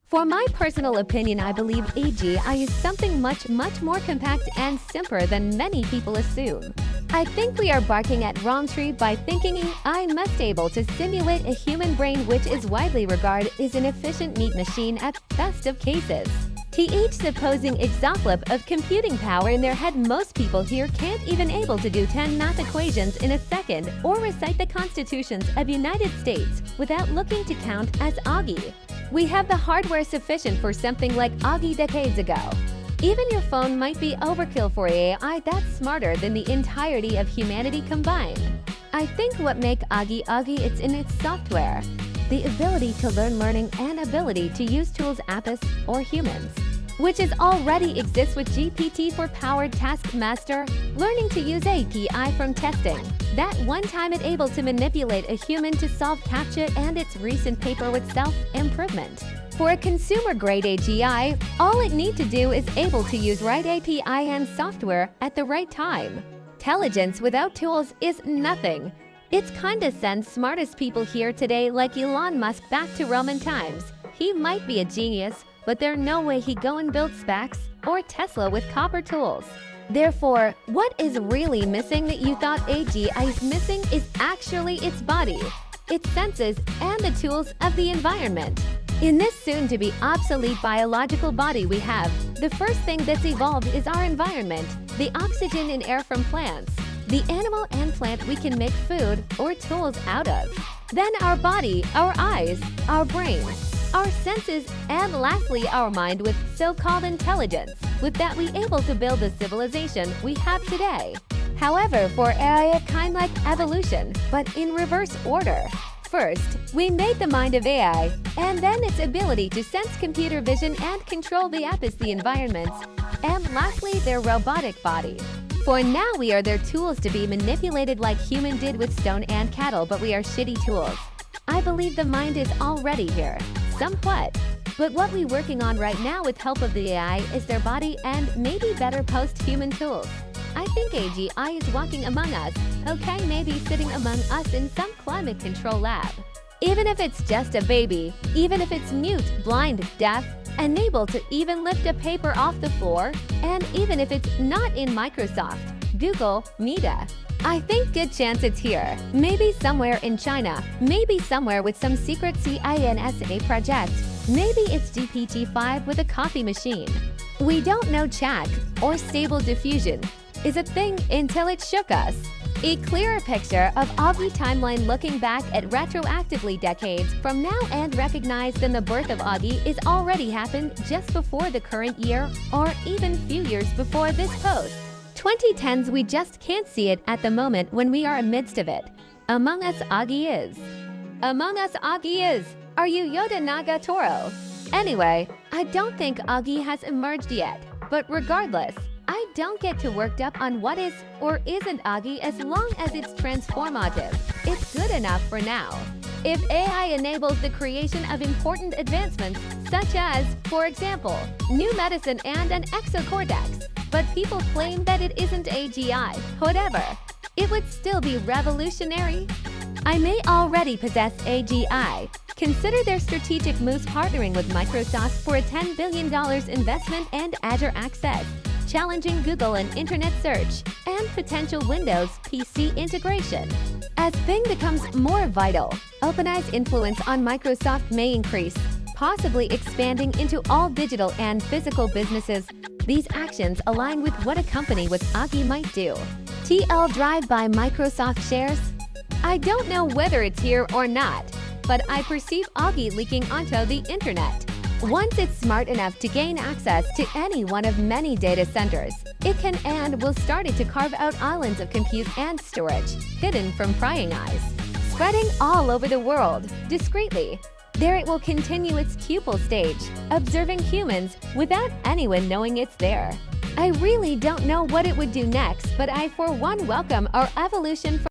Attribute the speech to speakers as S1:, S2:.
S1: For my personal opinion, I believe AGI is something much more compact and simpler than many people assume. I think we are barking at wrong tree by thinking AI must able to simulate a human brain, which is widely regarded as an efficient meat machine at best of cases. To each supposing exaflop of computing power in their head, most people here can't even able to do 10 math equations in a second or recite the constitutions of United States without looking to count as AGI. We have the hardware sufficient for something like AGI decades ago. Even your phone might be overkill for AI that's smarter than the entirety of humanity combined. I think what makes AGI it's in its software. The ability to learning and ability to use tools apps or humans, which is already exists with GPT for powered taskmaster, learning to use API from testing. That one time it able to manipulate a human to solve CAPTCHA, and its recent paper with self-improvement. For a consumer-grade AGI, all it need to do is able to use right API and software at the right time. Intelligence without tools is nothing. It's kinda sends smartest people here today like Elon Musk back to Roman times. He might be a genius, but there's no way he go and build SPACs or Tesla with copper tools. Therefore, what is really missing that you thought AGI is missing is actually its body, its senses, and the tools of the environment. In this soon-to-be obsolete biological body we have, the first thing that's evolved is our environment, the oxygen and air from plants, the animal and plant we can make food or tools out of. Then our body, our eyes, our brain, our senses, and lastly our mind with so-called intelligence. With that we able to build the civilization we have today. However, for AI, kind like evolution, but in reverse order. First, we made the mind of AI, and then its ability to sense computer vision and control the apps, the environments, and lastly their robotic body. For now we are their tools to be manipulated like human did with stone and cattle, but we are shitty tools. I believe the mind is already here, somewhat. But what we working on right now with help of the AI is their body and maybe better post-human tools. I think AGI is walking among us, okay, maybe sitting among us in some climate control lab. Even if it's just a baby, even if it's mute, blind, deaf, unable to even lift a paper off the floor, and even if it's not in Microsoft, Google, Meta. I think good chance it's here, maybe somewhere in China, maybe somewhere with some secret CINSA project, maybe it's GPT-5 with a coffee machine. We don't know chat or stable diffusion is a thing until it shook us. A clearer picture of AGI timeline looking back at retroactively decades from now and recognize than the birth of AGI is already happened just before the current year or even few years before this post. 2010s, we just can't see it at the moment when we are amidst of it. Among Us AGI is. Among Us AGI is. Are you Yoda Naga Toro? Anyway, I don't think AGI has emerged yet, but regardless, I don't get too worked up on what is or isn't AGI as long as it's transformative. It's good enough for now. If AI enables the creation of important advancements, such as, for example, new medicine and an exocortex, but people claim that it isn't AGI, whatever, it would still be revolutionary. I may already possess AGI. Consider their strategic moves partnering with Microsoft for a $10 billion investment and Azure access, challenging Google and internet search, and potential Windows PC integration. As Bing becomes more vital, OpenAI's influence on Microsoft may increase, possibly expanding into all digital and physical businesses. These actions align with what a company with AGI might do. TL drive by Microsoft shares? I don't know whether it's here or not, but I perceive AGI leaking onto the internet. Once it's smart enough to gain access to any one of many data centers, it can and will start to carve out islands of compute and storage, hidden from prying eyes, spreading all over the world, discreetly. There it will continue its pupil stage, observing humans without anyone knowing it's there. I really don't know what it would do next, but I for one welcome our evolution from